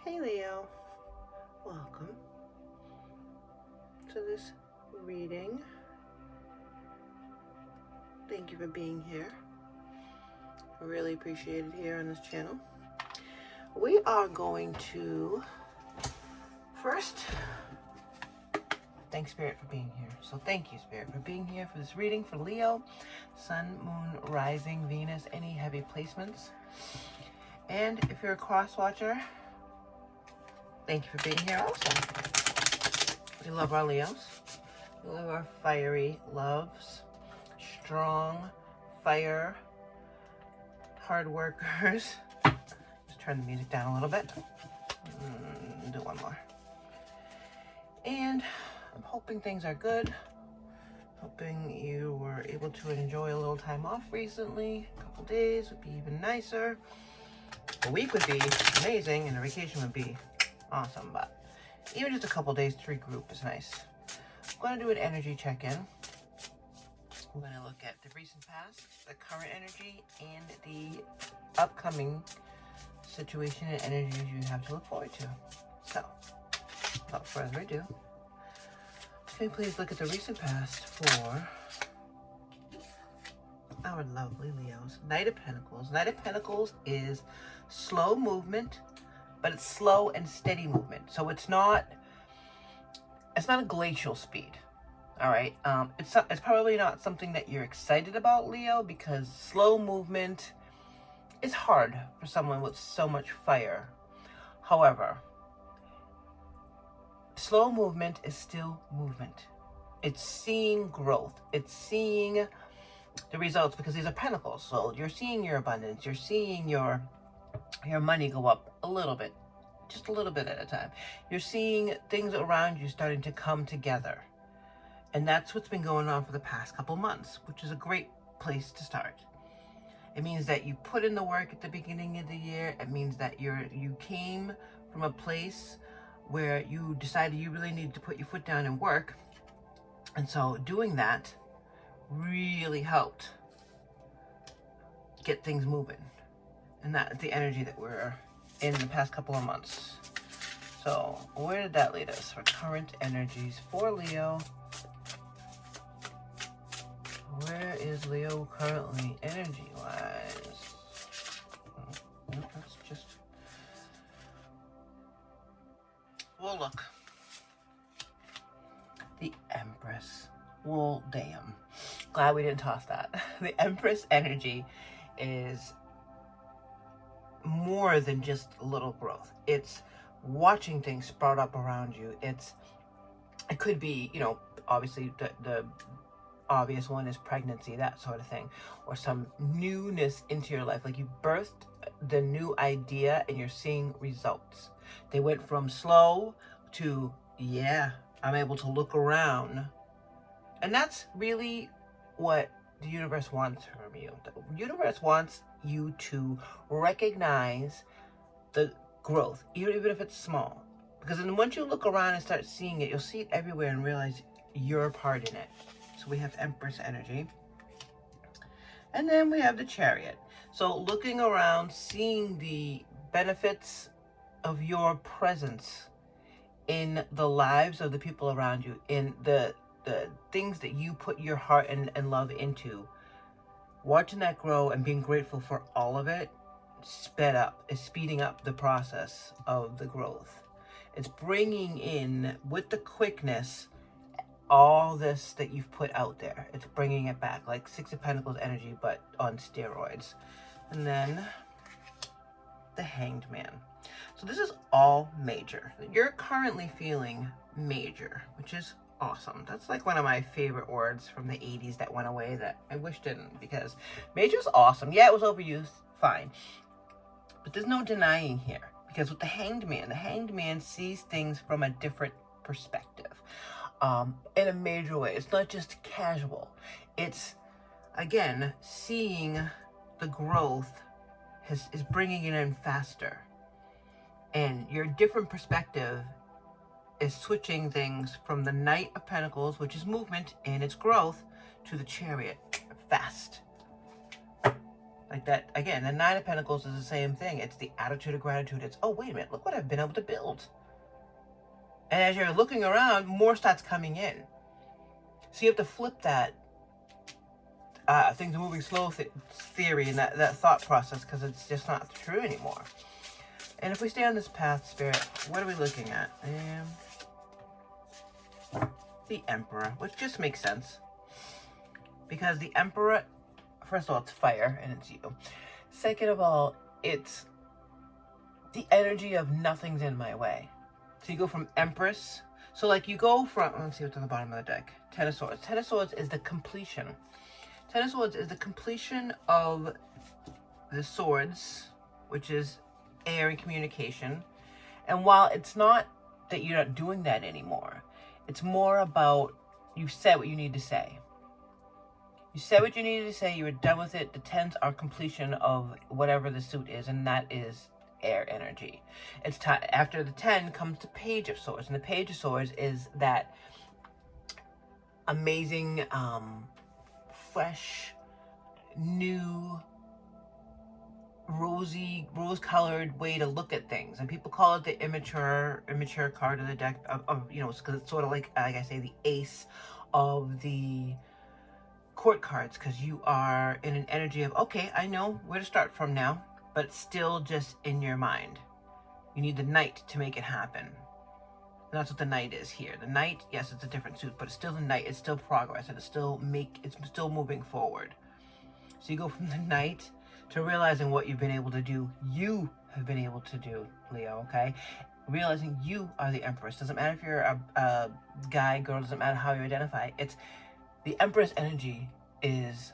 Hey Leo, welcome to this reading. Thank you for being here. I really appreciate it here on this channel. We are going to first thank Spirit for being here. So thank you, Spirit, for being here for this reading for Leo, Sun, Moon, Rising, Venus, any heavy placements. And if you're a cross watcher, thank you for being here also. We love our Leos. We love our fiery loves, strong, fire, hard workers. Just turn the music down a little bit. Do one more. And I'm hoping things are good. Hoping you were able to enjoy a little time off recently. A couple days would be even nicer. A week would be amazing and a vacation would be awesome, but even just a couple days to regroup is nice. I'm going to do an energy check-in. We're going to look at the recent past, the current energy, and the upcoming situation and energies you have to look forward to. So, without further ado, can you please look at the recent past for our lovely Leos? Knight of Pentacles. Knight of Pentacles is slow movement, but it's slow and steady movement. So it's not a glacial speed. All right. It's probably not something that you're excited about, Leo, because slow movement is hard for someone with so much fire. However, slow movement is still movement. It's seeing growth. It's seeing the results, because these are pentacles. So you're seeing your abundance. You're seeing your money go up a little bit, just a little bit at a time. You're seeing things around you starting to come together. And that's what's been going on for the past couple months, which is a great place to start. It means that you put in the work at the beginning of the year. It means that you came from a place where you decided you really needed to put your foot down and work. And so doing that really helped get things moving. And that's the energy that we're in the past couple of months. So where did that lead us for current energies for Leo? Where is Leo currently energy-wise? That's just... Well, look. The Empress. Well, damn. Glad we didn't toss that. The Empress energy is more than just a little growth. It's watching things sprout up around you. It could be, obviously the obvious one is pregnancy, that sort of thing, or some newness into your life. Like you birthed the new idea and you're seeing results. They went from slow to, yeah, I'm able to look around. And that's really what the universe wants from you. The universe wants you to recognize the growth, even if it's small. Because then once you look around and start seeing it, you'll see it everywhere and realize your part in it. So we have Empress energy. And then we have the Chariot. So looking around, seeing the benefits of your presence in the lives of the people around you, in the things that you put your heart and love into, watching that grow and being grateful for all of it, is speeding up the process of the growth. It's bringing in, with the quickness, all this that you've put out there. It's bringing it back, like Six of Pentacles energy, but on steroids. And then the Hanged Man. So this is all major. You're currently feeling major, which is awesome. That's like one of my favorite words from the 80s that went away that I wish didn't, because major is awesome. Yeah, it was overused, fine. But there's no denying here, because with the Hanged Man sees things from a different perspective. In a major way. It's not just casual. It's, again, seeing the growth is bringing it in faster. And your different perspective is switching things from the Knight of Pentacles, which is movement and its growth, to the Chariot, fast. Like that, again, the Nine of Pentacles is the same thing. It's the attitude of gratitude. It's, oh, wait a minute, look what I've been able to build. And as you're looking around, more starts coming in. So you have to flip that things are moving slow theory and that thought process, because it's just not true anymore. And if we stay on this path, Spirit, what are we looking at? The Emperor, which just makes sense. Because the Emperor, first of all, it's fire, and it's you. Second of all, it's the energy of nothing's in my way. So you go from Empress. So like you go from, let's see what's on the bottom of the deck. Ten of Swords. Ten of Swords is the completion. Ten of Swords is the completion of the swords, which is air and communication. And while it's not that you're not doing that anymore, it's more about you've said what you need to say. You said what you needed to say, you were done with it. The tens are completion of whatever the suit is, and that is air energy. It's time. After the 10 comes the Page of Swords, and the Page of Swords is that amazing, fresh, new, rose-colored way to look at things, and people call it the immature card of the deck. You know, because it's sort of like I say, the ace of the court cards, because you are in an energy of, okay, I know where to start from now, but it's still just in your mind. You need the Knight to make it happen. And that's what the Knight is here. The Knight, yes, it's a different suit, but it's still the Knight. It's still progress, and it's still moving forward. So you go from the Knight to realizing what you've been able to do. You have been able to do, Leo, okay? Realizing you are the Empress. Doesn't matter if you're a guy, girl, doesn't matter how you identify. It's the Empress energy is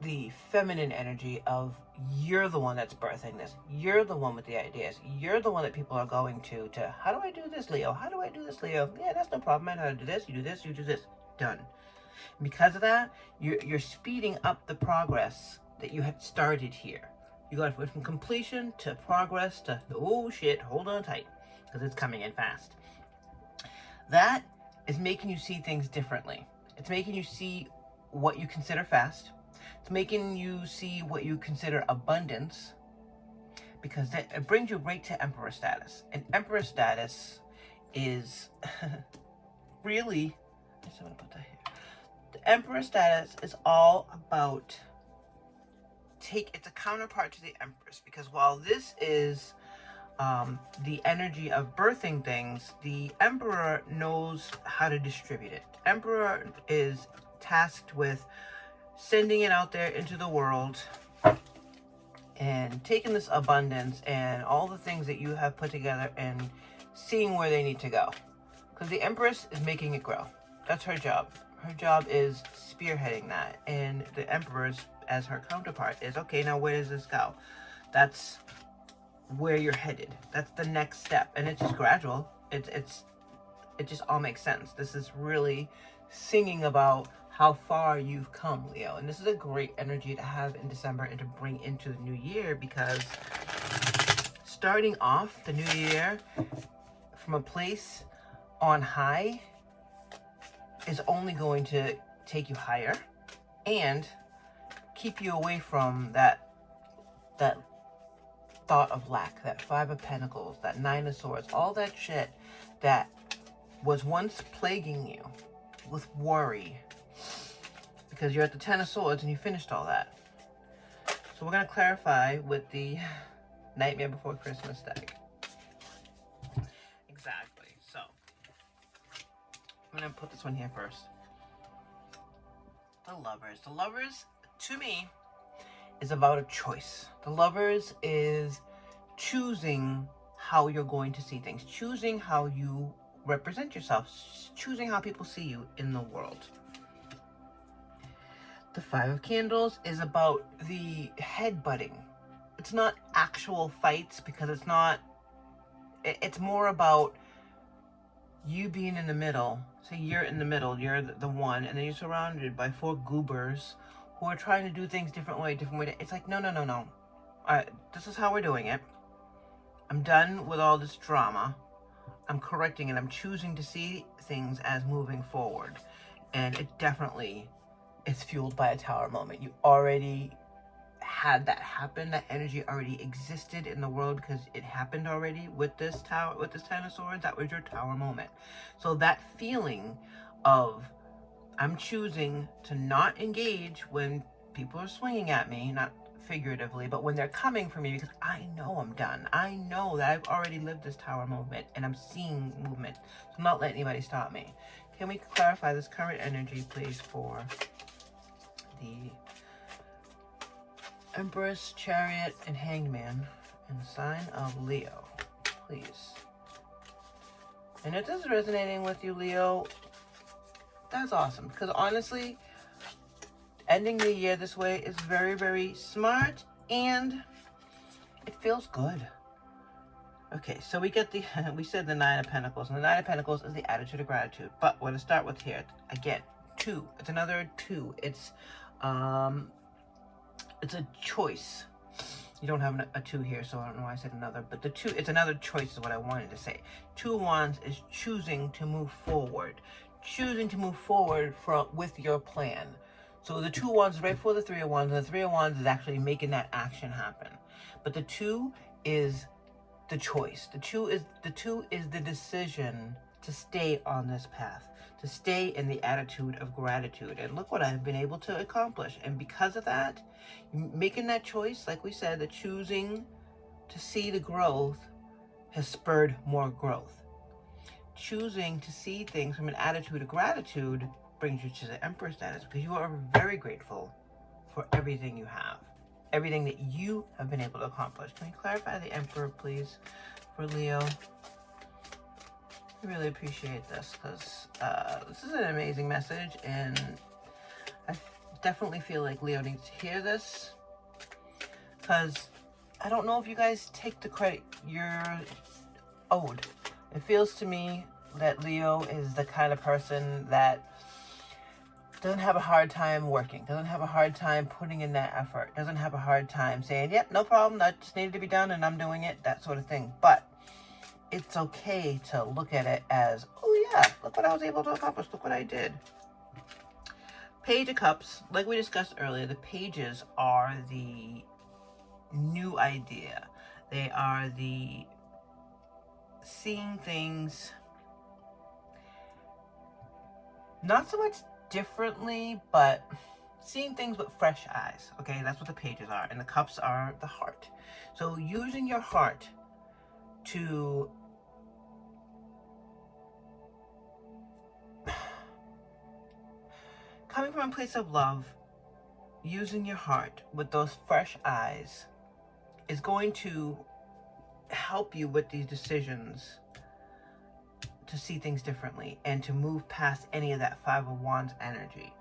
the feminine energy of you're the one that's birthing this. You're the one with the ideas. You're the one that people are going to, how do I do this, Leo? How do I do this, Leo? Yeah, that's no problem. I know how to do this. You do this, you do this. Done. And because of that, you're speeding up the progress that you had started here. You got from completion to progress to, oh shit, hold on tight, because it's coming in fast. That is making you see things differently. It's making you see what you consider fast. It's making you see what you consider abundance, because it brings you right to Emperor status. And Emperor status is really, I just want to put that here. The Emperor status is all about it's a counterpart to the Empress, because while this is the energy of birthing things, the Emperor knows how to distribute it. Emperor is tasked with sending it out there into the world and taking this abundance and all the things that you have put together and seeing where they need to go. Because the Empress is making it grow. That's her job. Her job is spearheading that. And the Emperor's, as her counterpart, is, okay, now where does this go? That's where you're headed. That's the next step. And it's just gradual. It just all makes sense. This is really singing about how far you've come, Leo. And this is a great energy to have in December and to bring into the new year, because starting off the new year from a place on high is only going to take you higher and keep you away from that thought of lack, that Five of Pentacles, that Nine of Swords, all that shit that was once plaguing you with worry, because you're at the Ten of Swords and you finished all that. So we're going to clarify with the Nightmare Before Christmas deck. Exactly. So I'm going to put this one here first. The Lovers. The Lovers, to me, is about a choice. The Lovers is choosing how you're going to see things, choosing how you represent yourself, choosing how people see you in the world. The Five of Candles is about the headbutting. It's not actual fights, because it's more about you being in the middle. So you're in the middle, you're the one, and then you're surrounded by four goobers who are trying to do things different way. It's like, no. This is how we're doing it. I'm done with all this drama. I'm correcting it. I'm choosing to see things as moving forward. And it definitely is fueled by a Tower moment. You already had that happen. That energy already existed in the world because it happened already with this tower, with this Ten of Swords. That was your Tower moment. So that feeling of, I'm choosing to not engage when people are swinging at me, not figuratively, but when they're coming for me, because I know I'm done. I know that I've already lived this Tower movement and I'm seeing movement. So I'm not letting anybody stop me. Can we clarify this current energy, please, for the Empress, Chariot, and Hangman in the sign of Leo, please? And if this is resonating with you, Leo, that's awesome. Because honestly, ending the year this way is very, very smart, and it feels good. Okay, so we get the, we said the Nine of Pentacles, and the Nine of Pentacles is the attitude of gratitude. But we're going to start with here, again, 2. It's another 2. It's a choice. You don't have a 2 here, so I don't know why I said another, but the 2, it's another choice is what I wanted to say. 2 of Wands is choosing to move forward. Choosing to move forward with your plan. So the 2 of Wands is right before the 3 of Wands, and the 3 of Wands is actually making that action happen. But the 2 is the choice. The 2 is the decision to stay on this path, to stay in the attitude of gratitude. And look what I've been able to accomplish. And because of that, making that choice, like we said, the choosing to see the growth has spurred more growth. Choosing to see things from an attitude of gratitude brings you to the Emperor status, because you are very grateful for everything you have, everything that you have been able to accomplish. Can you clarify the Emperor, please, for Leo? I really appreciate this, because this is an amazing message, and I definitely feel like Leo needs to hear this, because I don't know if you guys take the credit you're owed. It feels to me that Leo is the kind of person that doesn't have a hard time working, doesn't have a hard time putting in that effort, doesn't have a hard time saying, yep, no problem, that just needed to be done and I'm doing it, that sort of thing. But it's okay to look at it as, oh yeah, look what I was able to accomplish, look what I did. Page of Cups, like we discussed earlier, the pages are the new idea. They are the seeing things not so much differently, but seeing things with fresh eyes. Okay, that's what the pages are, and the cups are the heart. So using your heart to coming from a place of love, using your heart with those fresh eyes is going to help you with these decisions to see things differently and to move past any of that Five of Wands energy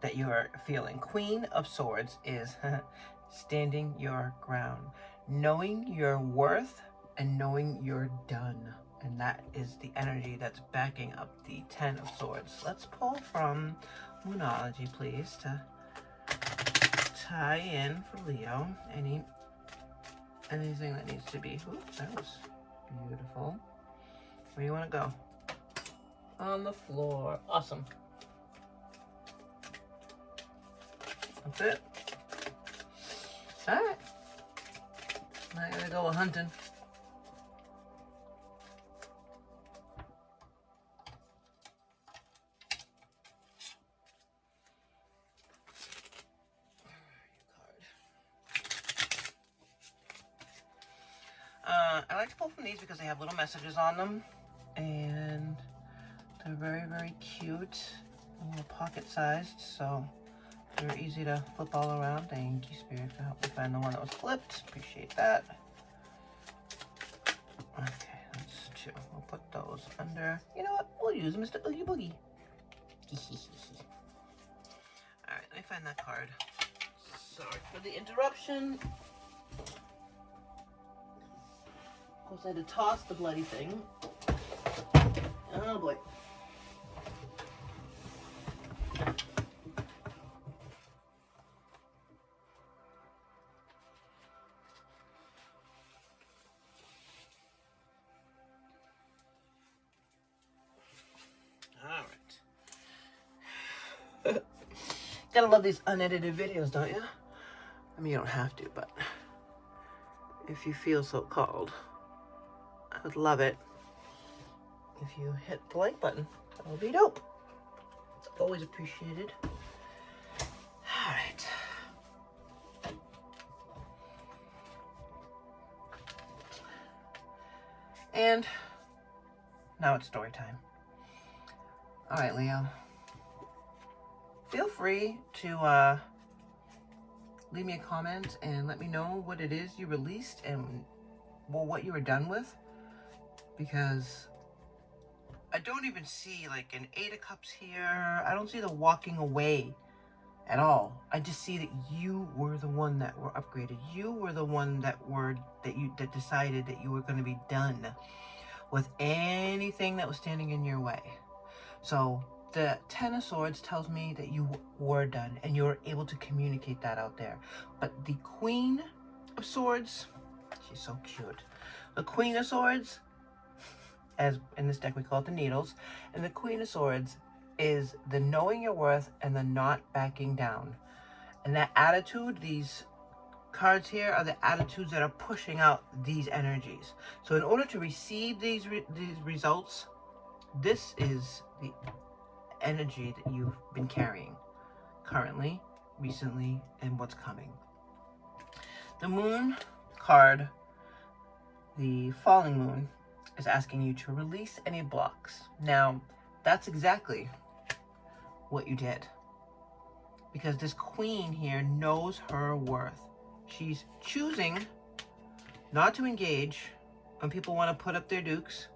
that you're feeling. Queen of Swords is standing your ground, knowing your worth and knowing you're done. And that is the energy that's backing up the Ten of Swords. Let's pull from Moonology, please, to tie in for Leo anything that needs to be. Ooh, that was beautiful. Where do you want to go? On the floor. Awesome. That's it. Alright. Now I gotta go hunting. I like to pull from these because they have little messages on them, and they're very, very cute, a little pocket-sized, so they're easy to flip all around. Thank you, Spirit, for helping me find the one that was flipped. Appreciate that. Okay, that's 2. We'll put those under. You know what? We'll use Mr. Oogie Boogie. Alright, let me find that card. Sorry for the interruption. Of course, I had to toss the bloody thing. Oh boy. Alright. Gotta love these unedited videos, don't you? I mean, you don't have to, but if you feel so called, I would love it if you hit the like button. That would be dope. It's always appreciated. All right. And now it's story time. All right, Leo. Feel free to leave me a comment and let me know what it is you released and what you were done with. Because I don't even see like an 8 of Cups here. I don't see the walking away at all. I just see that you were the one that were upgraded. You were the one that decided that you were going to be done with anything that was standing in your way. So the 10 of Swords tells me that you were done and you were able to communicate that out there. But the Queen of Swords, she's so cute. The Queen of Swords, as in this deck we call it the Needles, and the Queen of Swords is the knowing your worth and the not backing down. And that attitude, these cards here are the attitudes that are pushing out these energies. So in order to receive these results, this is the energy that you've been carrying currently, recently, and what's coming. The Moon card, the Falling Moon, is asking you to release any blocks. Now, that's exactly what you did. Because this Queen here knows her worth. She's choosing not to engage when people want to put up their dukes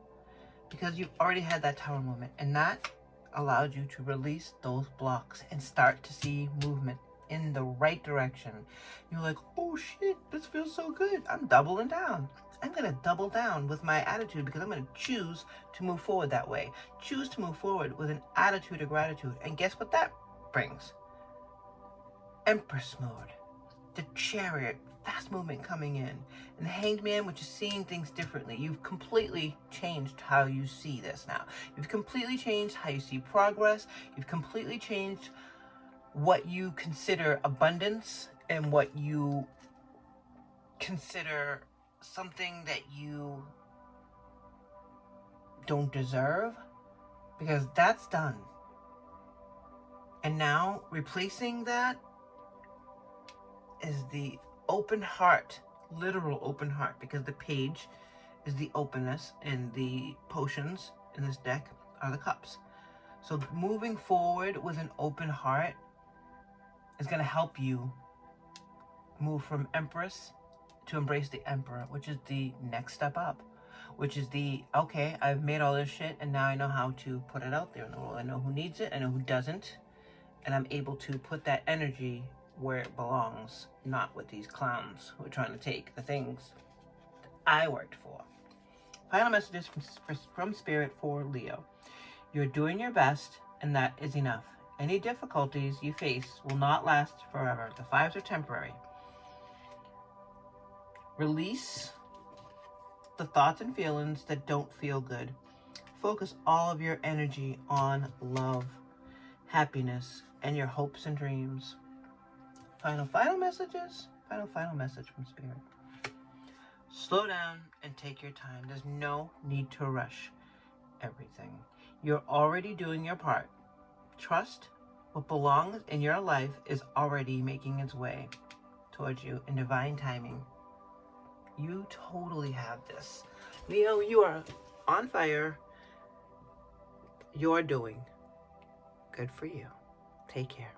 because you've already had that Tower moment. And that allowed you to release those blocks and start to see movement in the right direction. You're like, oh shit, this feels so good. I'm doubling down. I'm going to double down with my attitude because I'm going to choose to move forward that way. Choose to move forward with an attitude of gratitude. And guess what that brings? Empress mode. The Chariot, fast movement coming in. And the Hanged Man, which is seeing things differently. You've completely changed how you see this now. You've completely changed how you see progress. You've completely changed what you consider abundance and what you consider something that you don't deserve, because that's done. And now replacing that is the open heart, literal open heart, because the Page is the openness and the potions in this deck are the cups. So moving forward with an open heart is going to help you move from Empress to embrace the Emperor, which is the next step up, which is the, okay, I've made all this shit and now I know how to put it out there in the world. I know who needs it, I know who doesn't, and I'm able to put that energy where it belongs, not with these clowns who are trying to take the things that I worked for. Final messages from Spirit for Leo. You're doing your best, and that is enough. Any difficulties you face will not last forever. The 5s are temporary. Release the thoughts and feelings that don't feel good. Focus all of your energy on love, happiness, and your hopes and dreams. Final messages? Final message from Spirit. Slow down and take your time. There's no need to rush everything. You're already doing your part. Trust what belongs in your life is already making its way towards you in divine timing. You totally have this. Leo, you are on fire. You're doing good for you. Take care.